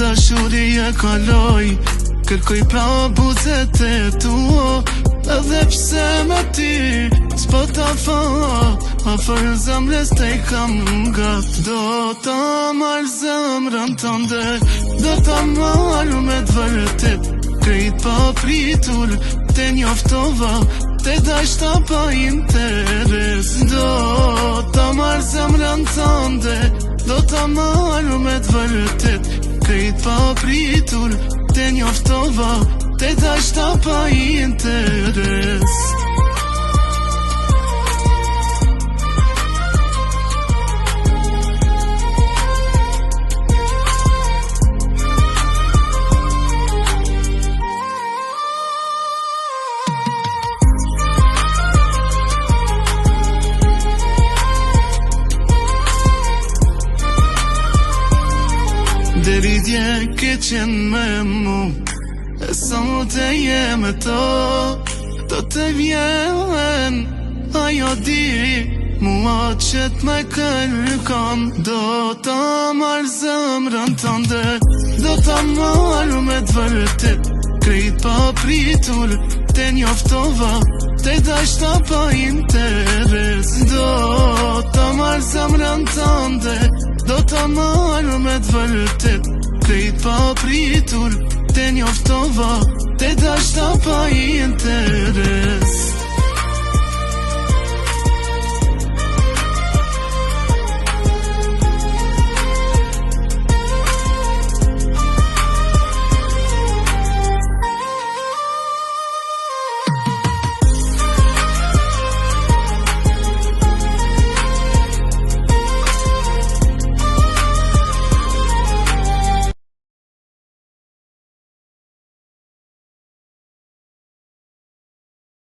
dashuri e kaloj, kërkoj pra buzet e tua, edhe pse me ty s'po ta fa, afër zemrës te i kam gat. Do ta marrë zemrën tënde, do ta marrë me t'vërtet, krejt pa pritur, te njoftova, te dashta pa interes. Do ta marrë zemrën tënde, do ta marrë me t'vërtet, krejt pa pritur, te njoftova, te dashta pa interes. Deri dje ke qenë me mu, e sa mu të jeme do të vjen, ajo di, mua qët me kërkon. Do ta marrë zemrën tënde, do ta marrë me t'vërtet, krejt pa pritur, te njoftova, te dashta pa interes. Do ta marrë zemrën tënde, do ta marrë me t'vërtet, krejt pa pritur, te njoftova, te dashta pa interes.